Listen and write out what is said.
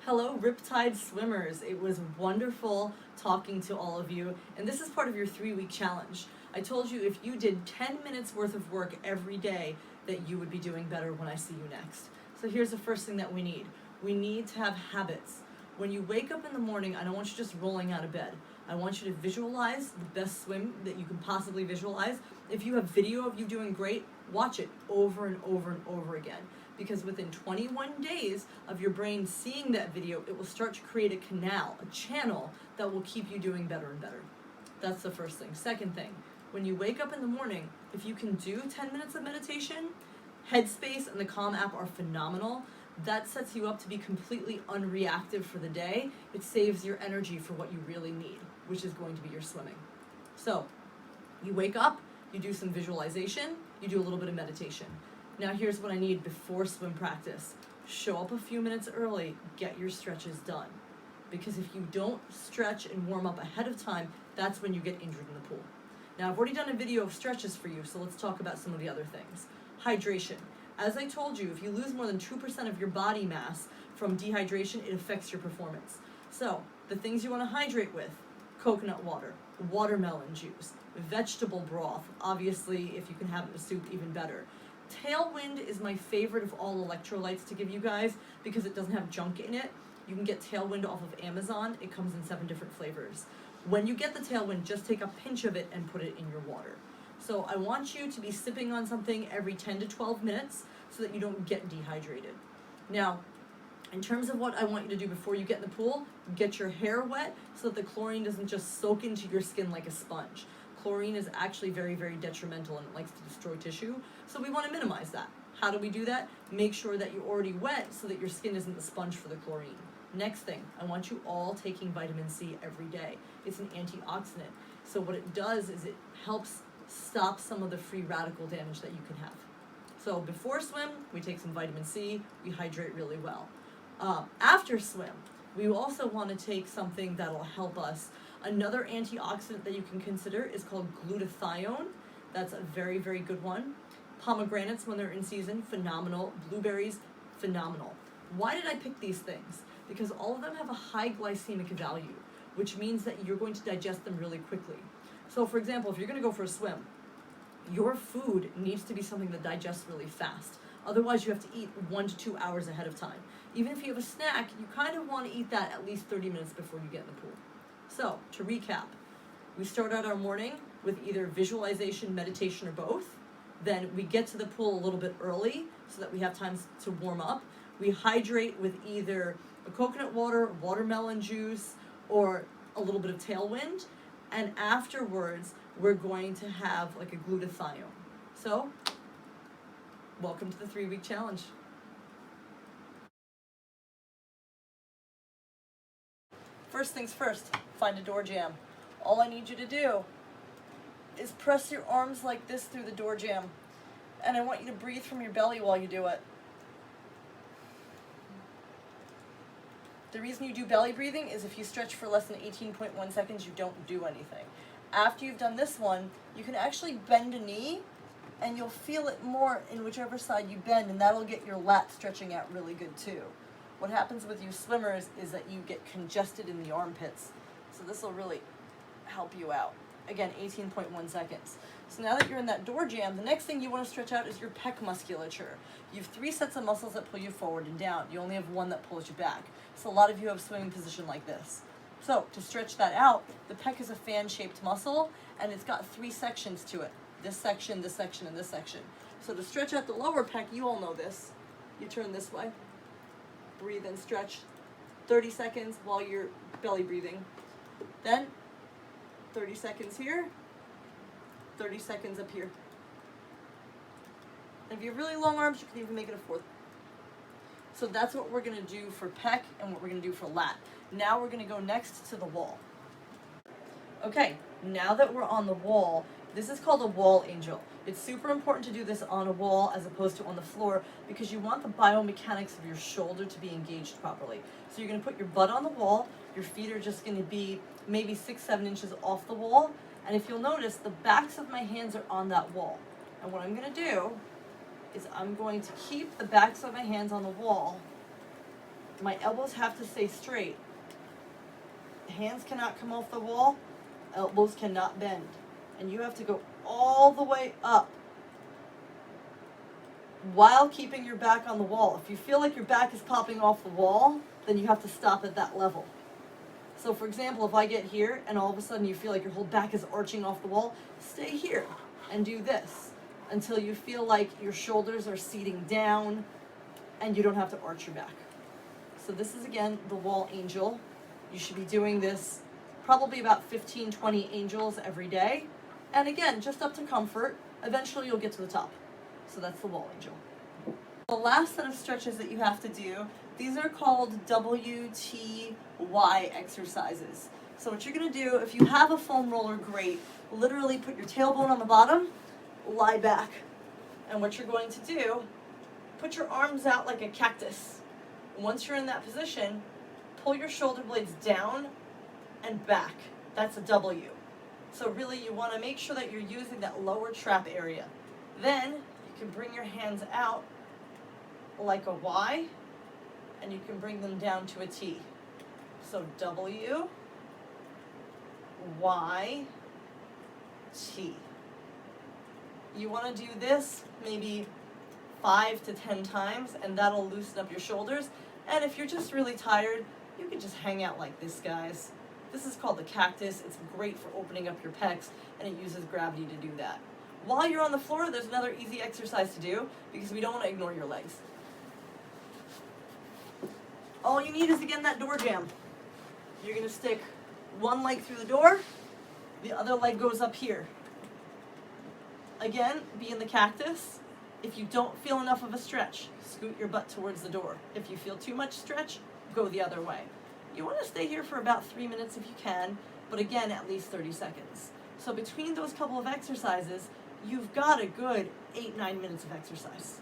Hello, Riptide swimmers. It was wonderful talking to all of you, and this is part of your 3-week challenge. I told you if you did 10 minutes worth of work every day, that you would be doing better when I see you next. So here's the first thing that we need. We need to have habits. When you wake up in the morning, I don't want you just rolling out of bed. I want you to visualize the best swim that you can possibly visualize. If you have video of you doing great, watch it over and over and over again. Because within 21 days of your brain seeing that video, it will start to create a canal, a channel that will keep you doing better and better. That's the first thing. Second thing, when you wake up in the morning, if you can do 10 minutes of meditation, Headspace and the Calm app are phenomenal. That sets you up to be completely unreactive for the day. It saves your energy for what you really need, which is going to be your swimming. So, you wake up, you do some visualization, you do a little bit of meditation. Now here's what I need before swim practice. Show up a few minutes early, get your stretches done. Because if you don't stretch and warm up ahead of time, that's when you get injured in the pool. Now I've already done a video of stretches for you, so let's talk about some of the other things. Hydration. As I told you, if you lose more than 2% of your body mass from dehydration, it affects your performance. So, the things you want to hydrate with: coconut water, watermelon juice, vegetable broth, obviously if you can have it in a soup, even better. Tailwind is my favorite of all electrolytes to give you guys because it doesn't have junk in it. You can get Tailwind off of Amazon. It comes in 7 different flavors. When you get the Tailwind, just take a pinch of it and put it in your water. So I want you to be sipping on something every 10 to 12 minutes so that you don't get dehydrated. Now, in terms of what I want you to do before you get in the pool, get your hair wet so that the chlorine doesn't just soak into your skin like a sponge. Chlorine is actually very, very detrimental and it likes to destroy tissue, so we want to minimize that. How do we do that? Make sure that you're already wet so that your skin isn't the sponge for the chlorine. Next thing, I want you all taking vitamin C every day. It's an antioxidant, so what it does is it helps stop some of the free radical damage that you can have. So before swim, we take some vitamin C, we hydrate really well. After swim, we also want to take something that'll help us. Another antioxidant that you can consider is called glutathione. That's a very, very good one. Pomegranates, when they're in season, phenomenal. Blueberries, phenomenal. Why did I pick these things? Because all of them have a high glycemic value, which means that you're going to digest them really quickly. So for example, if you're going to go for a swim, your food needs to be something that digests really fast. Otherwise, you have to eat 1 to 2 hours ahead of time. Even if you have a snack, you kind of want to eat that at least 30 minutes before you get in the pool. So, to recap, we start out our morning with either visualization, meditation, or both. Then we get to the pool a little bit early so that we have time to warm up. We hydrate with either a coconut water, watermelon juice, or a little bit of Tailwind. And afterwards, we're going to have like a glutathione. So, welcome to the 3-week challenge. First things first, find a door jamb. All I need you to do is press your arms like this through the door jamb. And I want you to breathe from your belly while you do it. The reason you do belly breathing is if you stretch for less than 18.1 seconds, you don't do anything. After you've done this one, you can actually bend a knee and you'll feel it more in whichever side you bend, and that'll get your lat stretching out really good too. What happens with you swimmers is that you get congested in the armpits. So this will really help you out. Again, 18.1 seconds. So now that you're in that door jamb, the next thing you want to stretch out is your pec musculature. You have 3 sets of muscles that pull you forward and down. You only have 1 that pulls you back. So a lot of you have swimming position like this. So to stretch that out, the pec is a fan-shaped muscle, and it's got 3 sections to it. This section, this section, and this section. So to stretch out the lower pec, you all know this. You turn this way. Breathe and stretch 30 seconds while you're belly breathing. Then 30 seconds here, 30 seconds up here. And if you have really long arms, you can even make it a 4th. So that's what we're going to do for pec and what we're going to do for lat. Now we're going to go next to the wall. Okay, now that we're on the wall, this is called a wall angel. It's super important to do this on a wall as opposed to on the floor because you want the biomechanics of your shoulder to be engaged properly. So you're going to put your butt on the wall, your feet are just going to be maybe 6-7 inches off the wall, and if you'll notice, the backs of my hands are on that wall. And what I'm going to do is I'm going to keep the backs of my hands on the wall My elbows have to stay straight. Hands cannot come off the wall, elbows cannot bend. And you have to go all the way up while keeping your back on the wall. If you feel like your back is popping off the wall, then you have to stop at that level. So for example, if I get here and all of a sudden you feel like your whole back is arching off the wall, stay here and do this until you feel like your shoulders are seating down and you don't have to arch your back. So this is again the wall angel. You should be doing this probably about 15, 20 angels every day. And again, just up to comfort. Eventually you'll get to the top. So that's the wall angel. The last set of stretches that you have to do, these are called WTY exercises. So what you're going to do, if you have a foam roller, great. Literally put your tailbone on the bottom, lie back. And what you're going to do, put your arms out like a cactus. Once you're in that position, pull your shoulder blades down and back. That's a W. So really you want to make sure that you're using that lower trap area. Then you can bring your hands out like a Y, and you can bring them down to a T. So W, Y, T. You want to do this maybe 5 to 10 times, and that'll loosen up your shoulders. And if you're just really tired, you can just hang out like this, guys. This is called the cactus. It's great for opening up your pecs, and it uses gravity to do that. While you're on the floor, there's another easy exercise to do because we don't want to ignore your legs. All you need is, again, that door jam. You're going to stick one leg through the door, the other leg goes up here. Again, be in the cactus. If you don't feel enough of a stretch, scoot your butt towards the door. If you feel too much stretch, go the other way. You want to stay here for about 3 minutes if you can, but again, at least 30 seconds. So between those couple of exercises, you've got a good 8-9 minutes of exercise.